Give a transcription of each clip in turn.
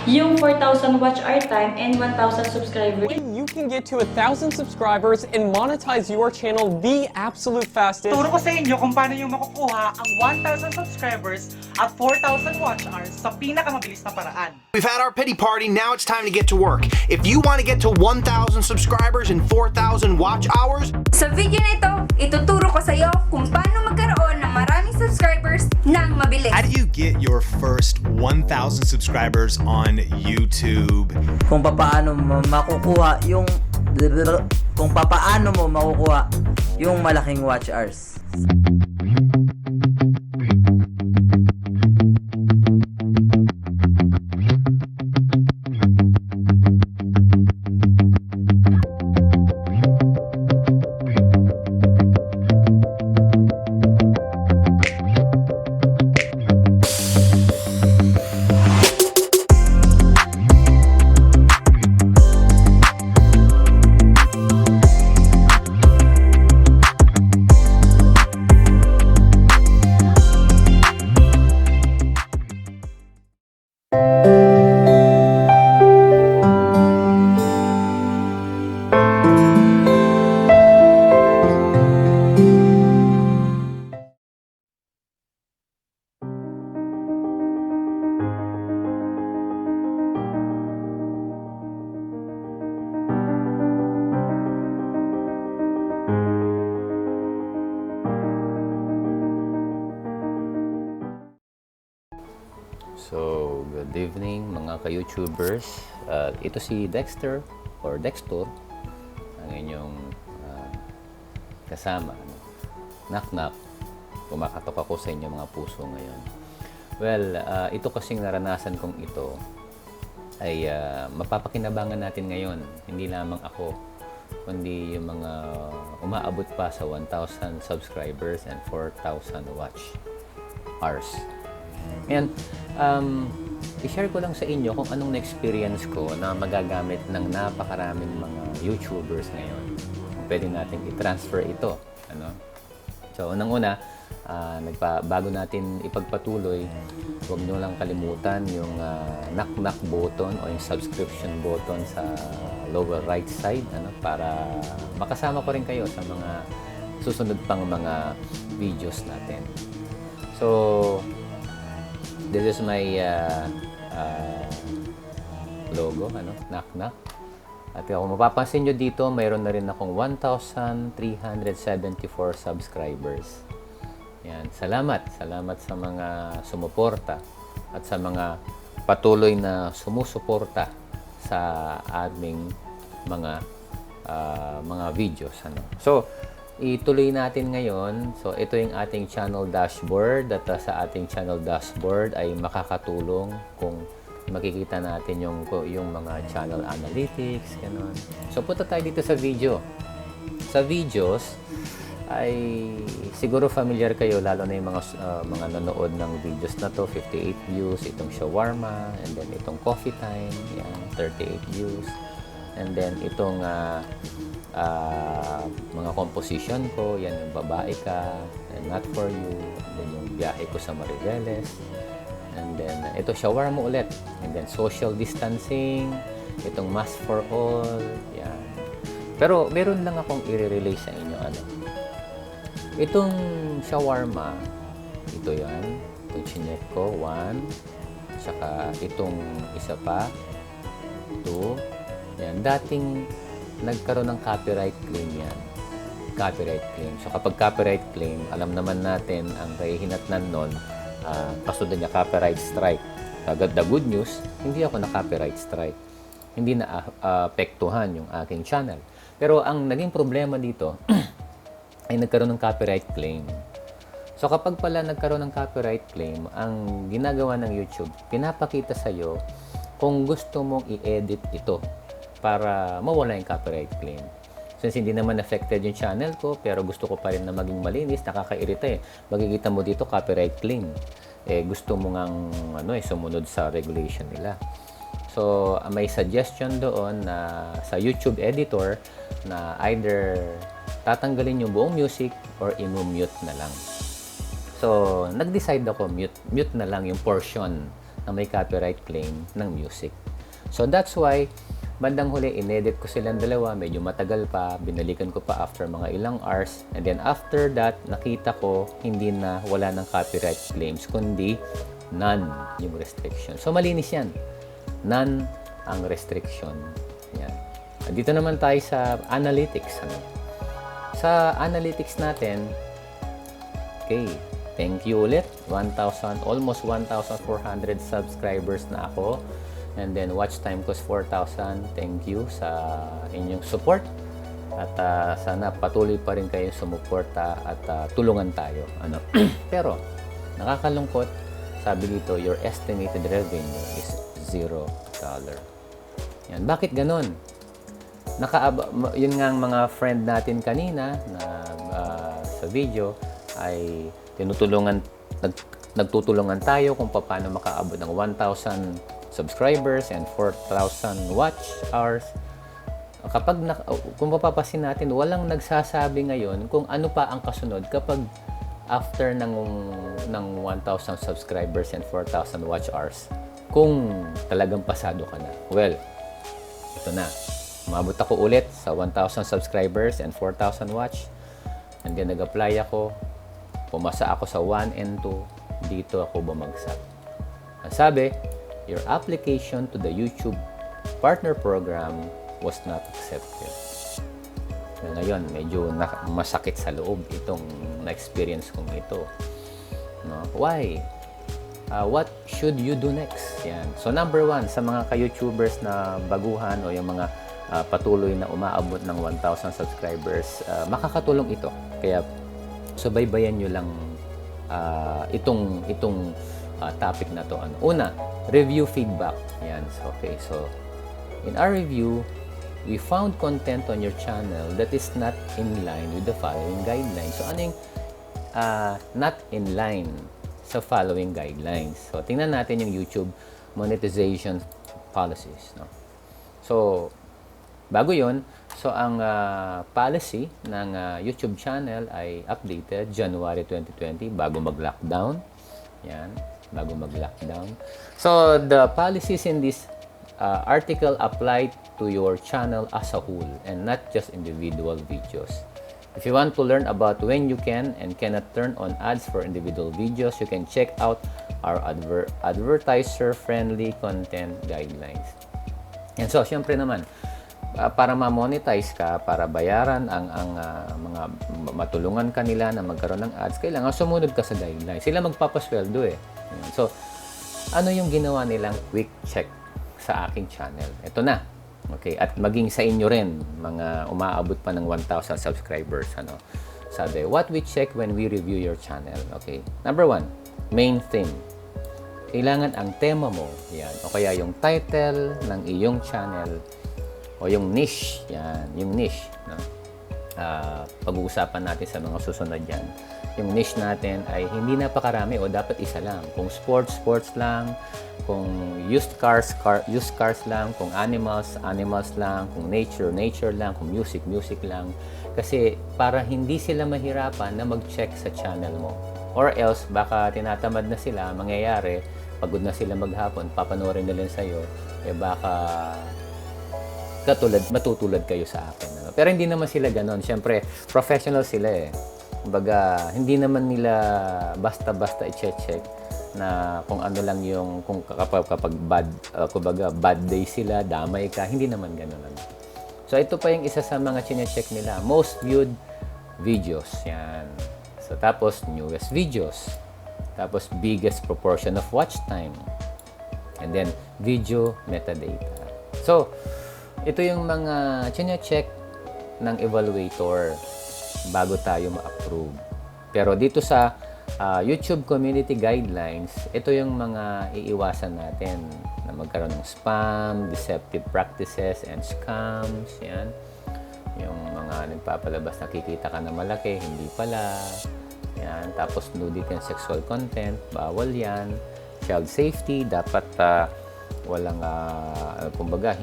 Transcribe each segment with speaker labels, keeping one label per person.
Speaker 1: yung 4,000 watch hour time and 1,000 subscribers.
Speaker 2: You can get to 1,000 subscribers and monetize your channel the absolute fastest.
Speaker 3: Turo ko sa inyo kung paano yung makukuha ang 1,000 subscribers at 4,000 watch hours sa pinakamabilis na paraan.
Speaker 4: We've had our pity party, now it's time to get to work. If you want to get to 1,000 subscribers and 4,000 watch hours,
Speaker 5: Sa video na ito, ituturo ko sa iyo kung paano magkaroon ng maraming subscribers nang mabilis.
Speaker 6: How do you get your first 1,000 subscribers on YouTube?
Speaker 7: Kung papaano mo makukuha yung malaking watch hours.
Speaker 8: So, good evening mga ka-YouTubers. Ito si Dexter or Dextor, ang inyong kasama. Knock-knock. Kumakatok ako sa inyong mga puso ngayon. Well, ito kasing naranasan kong ito ay mapapakinabangan natin ngayon. Hindi lamang ako, kundi yung mga umaabot pa sa 1,000 subscribers and 4,000 watch hours. And i-share ko lang sa inyo kung anong na-experience ko na magagamit ng napakaraming mga YouTubers ngayon. Pwede natin i-transfer ito. Ano? So, unang-una, bago natin ipagpatuloy, huwag nyo lang kalimutan yung knock-knock button o yung subscription button sa lower right side, ano, para makasama ko rin kayo sa mga susunod pang mga videos natin. So, this is my logo, ano, knock-knock. At kung mapapansin nyo dito, mayroon na rin akong 1,374 subscribers. Yan. Salamat. Salamat sa mga sumuporta at sa mga patuloy na sumusuporta sa aming mga videos. Ano. So, ituloy natin ngayon. So, ito yung ating channel dashboard. At sa ating channel dashboard ay makakatulong kung makikita natin yung mga channel analytics, ganun. So, punta tayo dito sa video. Sa videos, ay siguro familiar kayo, lalo na yung mga nanood ng videos na to, 58 views, itong shawarma, and then itong coffee time, yan, 38 views. And then itong mga composition ko, yan yung babae ka, and not for you, and then yung biyahe ko sa Mariveles, and then ito shawarma ulit, and then social distancing, itong mask for all, yan. Pero meron lang akong i-relay sa inyo, ano. Itong shawarma, ito yan, itong chinek ko, 1, tsaka itong isa pa, 2, yan, dating nagkaroon ng copyright claim yan. Copyright claim. So, kapag copyright claim, alam naman natin ang kahihinatnan nun, kasunod niya copyright strike. The good news, hindi ako na copyright strike. Hindi na apektuhan yung aking channel. Pero ang naging problema dito, ay nagkaroon ng copyright claim. So, kapag pala nagkaroon ng copyright claim, ang ginagawa ng YouTube, pinapakita sa'yo kung gusto mong i-edit ito para mawala yung copyright claim. Since hindi naman affected yung channel ko, pero gusto ko pa rin na maging malinis, nakakairita eh. Makikita mo dito, copyright claim. Gusto mo ngang sumunod sa regulation nila. So, may suggestion doon na sa YouTube editor na either tatanggalin yung buong music or i-mute na lang. So, nag-decide ako, mute na lang yung portion na may copyright claim ng music. So that's why, bandang huli, inedit ko silang dalawa, medyo matagal pa, binalikan ko pa after mga ilang hours, and then after that, nakita ko, hindi na, wala ng copyright claims, kundi none yung restriction. So malinis yan. None ang restriction. Yan. Dito naman tayo sa analytics. Sa analytics natin, okay, thank you ulit. Almost 1,400 subscribers na ako. And then watch time ko is 4,000. Thank you sa inyong support. At sana patuloy pa rin kayo sumuporta at tulungan tayo. Pero, nakakalungkot, sabi dito, your estimated revenue is $0. Yan. Bakit ganon? Yun nga ang mga friend natin kanina na sa video ay nagtutulungan tayo kung paano makaabot ng 1,000 subscribers and 4,000 watch hours. Kung mapapasin natin, walang nagsasabi ngayon kung ano pa ang kasunod kapag after ng 1,000 subscribers and 4,000 watch hours. Kung talagang pasado ka na. Well, ito na. Umabot ako ulit sa 1,000 subscribers and 4,000 watch. And then nag-apply ako. Pumasa ako sa 1 and 2. Dito ako bumagsak. Ang sabi, your application to the YouTube Partner Program was not accepted. Ngayon, medyo masakit sa loob itong na-experience kong ito. No? Why? What should you do next? Yan. So, number 1, sa mga ka-YouTubers na baguhan o yung mga patuloy na umaabot ng 1,000 subscribers, makakatulong ito. Kaya, subaybayan nyo lang itong topic na to. Una, review feedback. Yan. So, okay. So, in our review, we found content on your channel that is not in line with the following guidelines. So, ano yung not in line sa following guidelines? So, tingnan natin yung YouTube monetization policies. No? So, bago yon, so ang policy ng YouTube channel ay updated January 2020 bago mag-lockdown. Yan. Bago mag-lockdown. So, the policies in this article apply to your channel as a whole and not just individual videos. If you want to learn about when you can and cannot turn on ads for individual videos, you can check out our advertiser-friendly content guidelines. And so, syempre naman, para ma-monetize ka, para bayaran ang mga matulungan kanila na magkaroon ng ads, kailangan sumunod ka sa guidelines. Sila magpapasweldo eh. So, ano yung ginawa nilang quick check sa aking channel? Ito na. Okay, at maging sa inyo rin, mga umaabot pa ng 1,000 subscribers. Sabi, what we check when we review your channel? Okay, number 1, main theme. Kailangan ang tema mo, yan, o kaya yung title ng iyong channel, o yung niche, yan, yung niche. No? Pag-uusapan natin sa mga susunod yan. Yung niche natin ay hindi napakarami o dapat isa lang. Kung sports lang. Kung used cars lang. Kung animals lang. Kung nature lang. Kung music lang. Kasi para hindi sila mahirapan na mag-check sa channel mo. Or else, baka tinatamad na sila, mangyayari, pagod na sila maghapon, papanoorin na lang sa'yo, baka matutulad kayo sa akin. Pero hindi naman sila ganon. Siyempre, professional sila eh. Kumbaga, hindi naman nila basta-basta i-check na kung ano lang yung, kapag bad day sila, damay ka, hindi naman ganon. So, ito pa yung isa sa mga chine-check nila. Most viewed videos. Yan. So, tapos, newest videos. Tapos, biggest proportion of watch time. And then, video metadata. So, ito yung mga chine-check ng evaluator bago tayo ma-approve. Pero dito sa YouTube Community Guidelines, ito yung mga iiwasan natin na magkaroon ng spam, deceptive practices, and scams. Yan. Yung mga nagpapalabas, nakikita ka na malaki, hindi pala. Yan. Tapos nudity and sexual content, bawal yan. Child safety, dapat walang kumbaga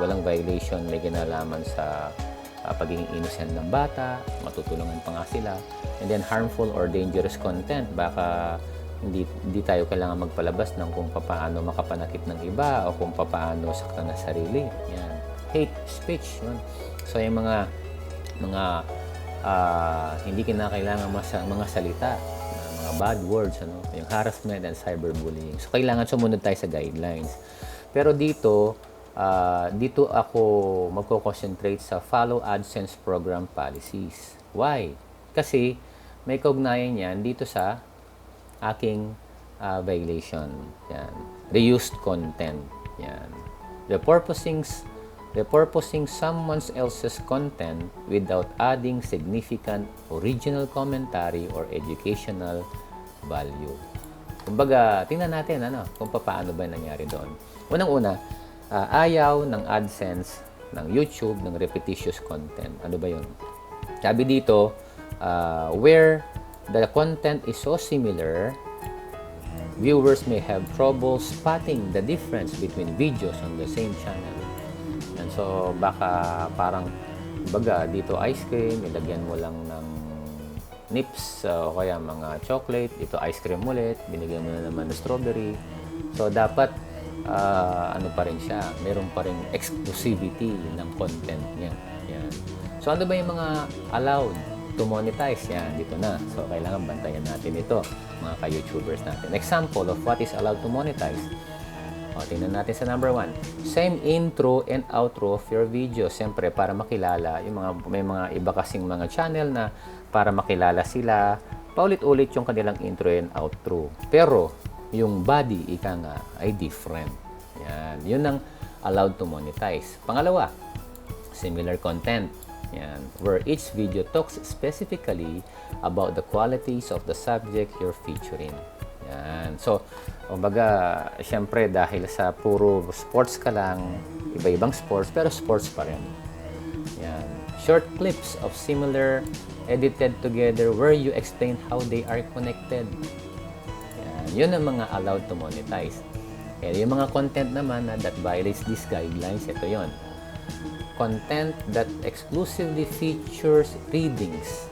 Speaker 8: walang violation, may kinalaman sa pagiging innocent ng bata, matutulungan pa nga sila. And then harmful or dangerous content, baka Hindi tayo kailangan magpalabas ng kung paano makapanakit ng iba o kung paano saktan ng sarili. Yan. Hate speech. Yun. So, yung mga hindi kinakailangan mga salita, mga bad words, yung harassment and cyberbullying. So, kailangan sumunod tayo sa guidelines. Pero dito ako magko-concentrate sa follow AdSense program policies. Why? Kasi may kaugnayan yan dito sa aking violation. Yan. Reused content. Yan. Repurposing someone else's content without adding significant original commentary or educational value. Kumbaga, tingnan natin kung paano ba nangyari doon. Unang-una, ayaw ng AdSense ng YouTube ng repetitious content. Ano ba yun? Sabi dito, where the content is so similar, viewers may have trouble spotting the difference between videos on the same channel. And so, baka parang, baga, dito ice cream, ilagyan mo lang ng nips, o kaya mga chocolate, ito ice cream ulit, binigyan mo na naman ng strawberry. So, dapat, ano pa rin siya, meron pa rin exclusivity ng content niya. Yan. So, ano ba yung mga allowed to monetize? Yan, dito na. So, kailangan bantayan natin ito, mga ka-YouTubers natin. Example of what is allowed to monetize. O, tingnan natin sa number 1. Same intro and outro of your video. Siyempre, para makilala, may mga iba kasing mga channel na para makilala sila, paulit-ulit yung kanilang intro and outro. Pero, yung body, ika nga, ay different. Yan. Yun ang allowed to monetize. Pangalawa, similar content. Yan. Where each video talks specifically about the qualities of the subject you're featuring. Yan. So, kumbaga, syempre, dahil sa puro sports ka lang, iba-ibang sports, pero sports pa rin. Yan. Short clips of similar edited together where you explain how they are connected. Yan. Yun ang mga allowed to monetize. Kaya yung mga content naman that violates these guidelines, ito yon. Content that exclusively features readings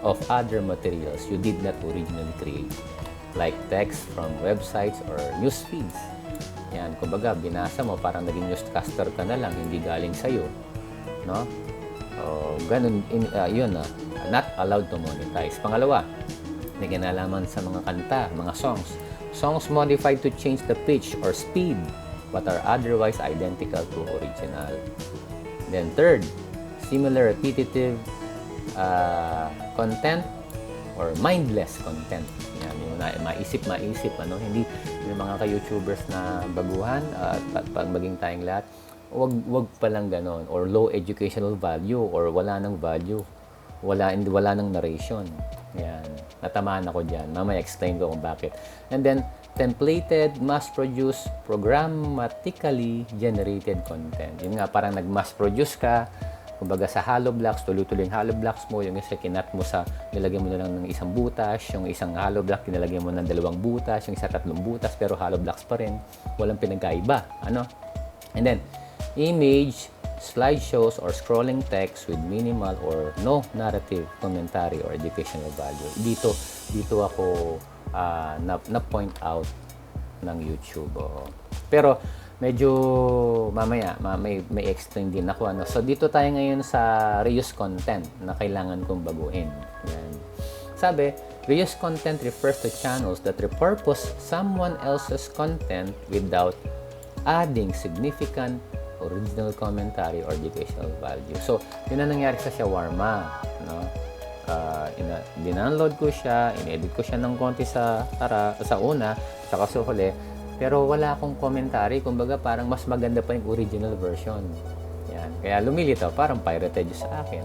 Speaker 8: of other materials you did not originally create, like text from websites or news feeds. Yan, kumbaga, binasa mo, parang naging newscaster ka na lang, hindi galing sa'yo. No? O, ganun, yun not allowed to monetize. Pangalawa, may kinalaman sa mga kanta, mga songs. Songs modified to change the pitch or speed but are otherwise identical to original. Then third, similar repetitive content or mindless content. Yan, yung maisip, hindi yung mga ka-YouTubers na baguhan at pag maging tayong lahat, wag pa lang ganon, or low educational value or wala nang value, wala nang narration. Yan, natamaan ako dyan. Mamaya explain ko kung bakit. And then, templated, mass-produced, programmatically generated content. Yun nga, parang nag-mass-produce ka, kumbaga sa hollow blocks, tuloy-tuloy yung hollow blocks mo, yung isa kinat mo nilagyan mo na lang ng isang butas, yung isang hollow block, kinalagyan mo ng 2 butas, yung isa 3 butas, pero hollow blocks pa rin. Walang pinagkaiba. And then, image, slideshows, or scrolling text with minimal or no narrative, commentary, or educational value. Dito ako na-point out ng YouTube. Pero, medyo mamaya, may explain din ako. So, dito tayo ngayon sa reuse content na kailangan kong baguhin. Yan. Sabi, reuse content refers to channels that repurpose someone else's content without adding significant original commentary or educational value. So, yun ang nangyari sa shawarma. Dinownload ko siya, in-edit ko siya ng konti sa una, saka sa huli, pero wala akong commentary. Kumbaga, parang mas maganda pa yung original version. Yan. Kaya lumilito, parang pirated yun sa akin.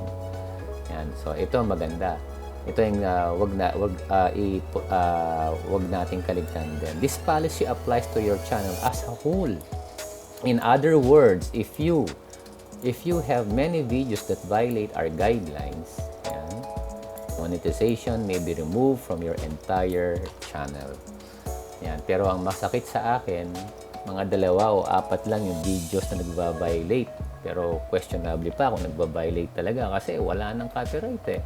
Speaker 8: Yan. So, ito maganda. Ito yung wag nating kaligtan din. This policy applies to your channel as a whole. In other words, if you have many videos that violate our guidelines, yan, monetization may be removed from your entire channel. Yan. Pero ang masakit sa akin, mga 2 o 4 lang yung videos na nagba-violate. Pero questionable pa kung nagba-violate talaga kasi wala nang copyright .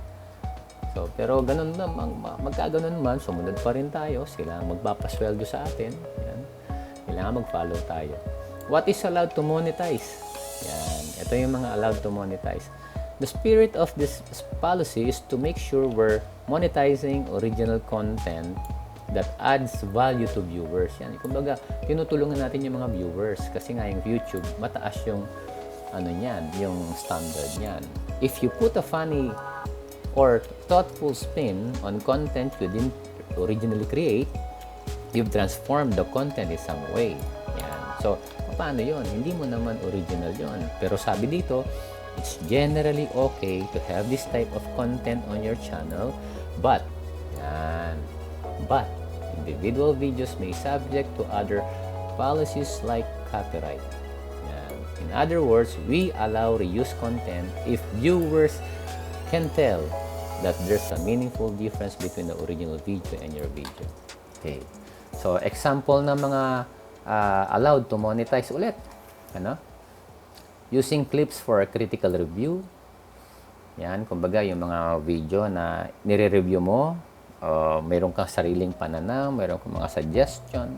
Speaker 8: So, pero ganun naman, magkaganon man, sumunod pa rin tayo. Sila ang magpapasweldo sa atin. Yan. Kailangan mag-follow tayo. What is allowed to monetize? Yan. Ito yung mga allowed to monetize. The spirit of this policy is to make sure we're monetizing original content that adds value to viewers. Yan. Kumbaga, tinutulungan natin yung mga viewers kasi nga yung YouTube, mataas yung yung standard niyan. If you put a funny or thoughtful spin on content you didn't originally create, you've transformed the content in some way. Yan. So, paano yon? Hindi mo naman original yon. Pero sabi dito, it's generally okay to have this type of content on your channel, but individual videos may subject to other policies like copyright. Yan. In other words, we allow reuse content if viewers can tell that there's a meaningful difference between the original video and your video. Okay. So, example na mga allowed to monetize ulit. Using clips for a critical review. Yan, kumbaga yung mga video na nire-review mo, mayroon kang sariling pananaw, mayroon kang mga suggestion.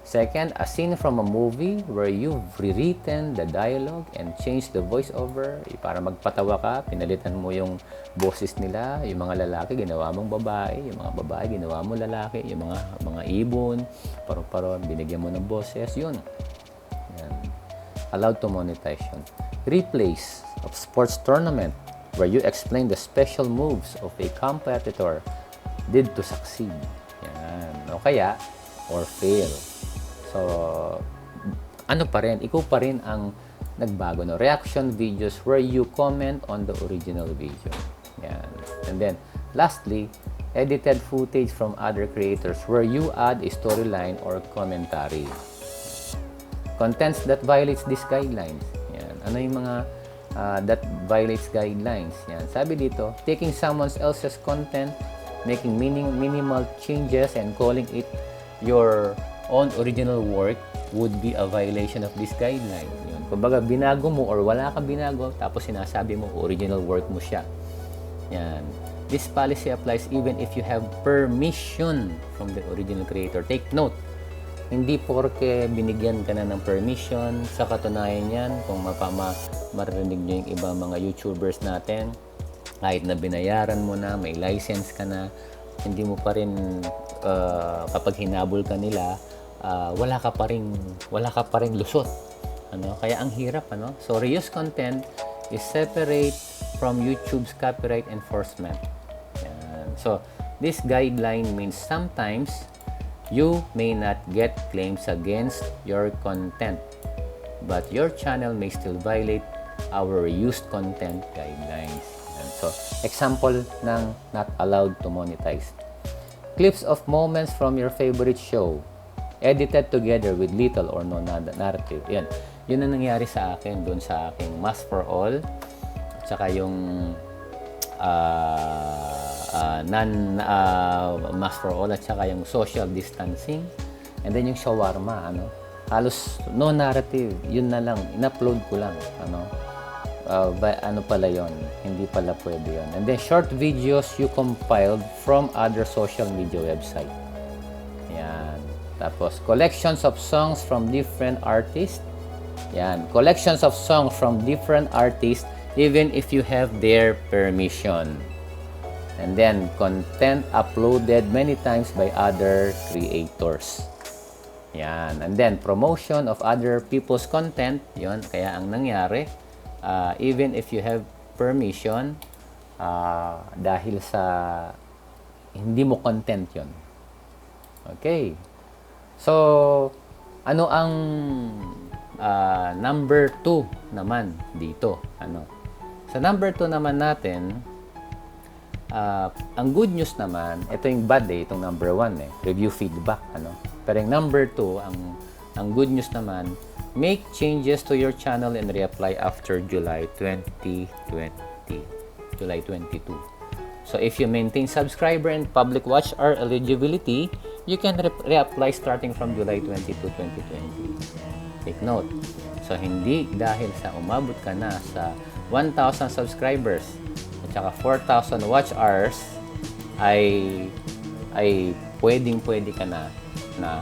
Speaker 8: Second, a scene from a movie where you've rewritten the dialogue and changed the voiceover. Para magpatawa ka, pinalitan mo yung boses nila, yung mga lalaki, ginawa mong babae, yung mga babae, ginawa mo lalaki, yung mga ibon, paron-paron, binigyan mo ng boses, yun. Yan. Allowed to monetization. Replays of sports tournament where you explain the special moves of a competitor did to succeed. Yan. O kaya, or fail. So, pa rin, ikaw pa rin ang nagbago. No? Reaction videos where you comment on the original video. Yan. And then, lastly, edited footage from other creators where you add a storyline or commentary. Contents that violates these guidelines. Yan. Ano yung mga that violates guidelines? Yan. Sabi dito, taking someone else's content, making minimal changes, and calling it your own original work would be a violation of this guideline. Yun. Kumbaga, binago mo or wala kang binago, tapos sinasabi mo original work mo siya. Yan. This policy applies even if you have permission from the original creator. Take note, hindi porke binigyan ka na ng permission, sa katunayan yan, kung marinig nyo yung ibang mga YouTubers natin, kahit na binayaran mo na, may license ka na, hindi mo pa rin, kapag hinabol ka nila, wala ka pa ring lusot. Kaya ang hirap, So, reuse content is separate from YouTube's copyright enforcement. Yan. So, this guideline means sometimes you may not get claims against your content, but your channel may still violate our reused content guidelines. And so, example ng not allowed to monetize. Clips of moments from your favorite show, edited together with little or no narrative. Yan. Yun ang nangyari sa akin doon sa aking Mask for All, at saka yung Mask for All, at saka yung social distancing, and then yung shawarma, halos no narrative, yun na lang, in-upload ko lang, pala yon, hindi pala pwede yon. And then short videos you compiled from other social media website. Yan. Tapos collections of songs from different artists. Yan, collections of songs from different artists even if you have their permission. And then, content uploaded many times by other creators. Yan. And then, promotion of other people's content. Yun. Kaya ang nangyari, even if you have permission, dahil sa hindi mo content yun. Okay. So, ano ang number 2 naman dito? Sa number 2 naman natin, ang good news naman, ito yung bad itong number 1 review feedback, Pero yung number 2, ang good news naman, make changes to your channel and reapply after July 2020. July 22. So if you maintain subscriber and public watch hour eligibility, you can reapply starting from July 22, 2020. Take note. So hindi dahil sa umabot ka na sa 1,000 subscribers at tsaka 4,000 watch hours ay pwedeng-pwede ka na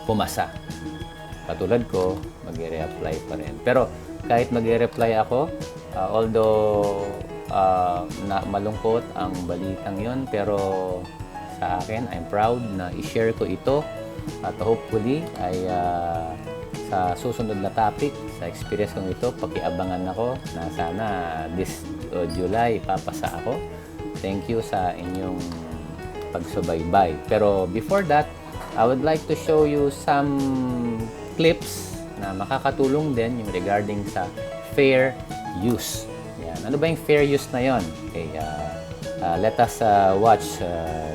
Speaker 8: pumasa. Katulad ko, mag-re-apply pa rin. Pero kahit mag-re-reply ako, although na malungkot ang balitang yon, pero sa akin, I'm proud na i-share ko ito at hopefully ay sa susunod na topic, sa experience kong ito, pakiabangan ako na sana this July papasa ako. Thank you sa inyong pagsubaybay. Pero before that, I would like to show you some clips na makakatulong din yung regarding sa fair use. Yan. Ano ba yung fair use na yon? Okay, let us watch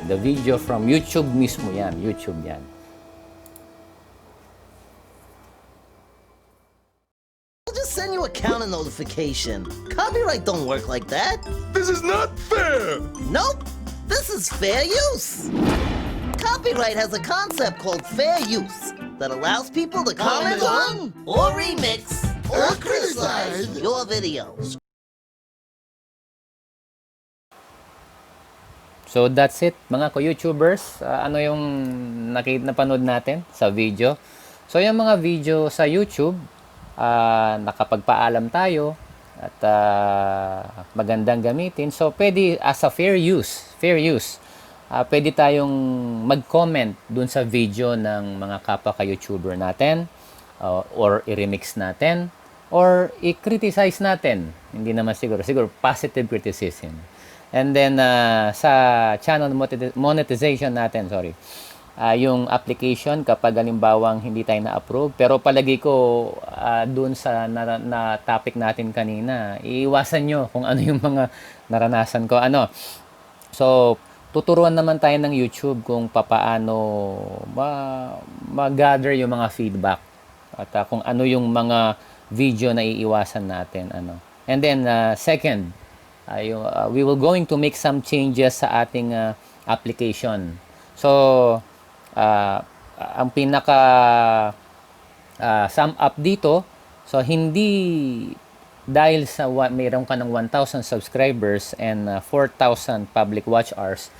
Speaker 8: the video from YouTube mismo yan. YouTube yan.
Speaker 9: I'll just send you a counter notification. Copyright don't work like that.
Speaker 10: This is not fair!
Speaker 9: Nope. This is fair use. Copyright has a concept called fair use that allows people to comment on, or remix, or criticize your videos.
Speaker 8: So that's it mga ko-YouTubers. Ano yung napanood natin sa video? So yung mga video sa YouTube, nakapagpaalam tayo at magandang gamitin. So pwede as a fair use. Pwede tayong mag-comment dun sa video ng mga kapwa ka-YouTuber natin, or i-remix natin, or i-criticize natin. Hindi naman siguro positive criticism. And then sa channel monetization natin, yung application kapag halimbawang hindi tayo na-approve, pero palagi ko dun sa na topic natin kanina, iiwasan nyo kung ano yung mga naranasan ko. So tuturuan naman tayo ng YouTube kung papaano ma-gather yung mga feedback at kung ano yung mga video na iiwasan natin. And then second, we will going to make some changes sa ating application. So ang pinaka sum up dito, so hindi dahil sa mayroon ka ng 1,000 subscribers and 4,000 public watch hours,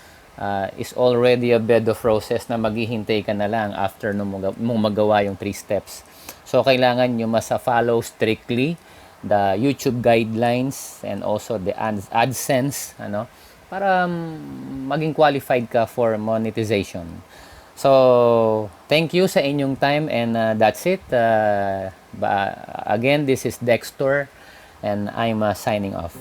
Speaker 8: is already a bed of roses na maghihintay ka na lang after mong magawa yung 3 steps. So kailangan nyo follow strictly the YouTube guidelines and also the AdSense, para maging qualified ka for monetization. So thank you sa inyong time, and that's it. Again, this is Dexter, and I'm signing off.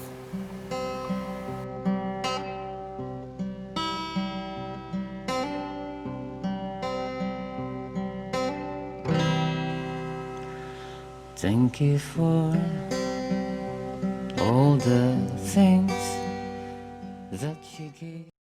Speaker 8: Thank you for all the things that you gave.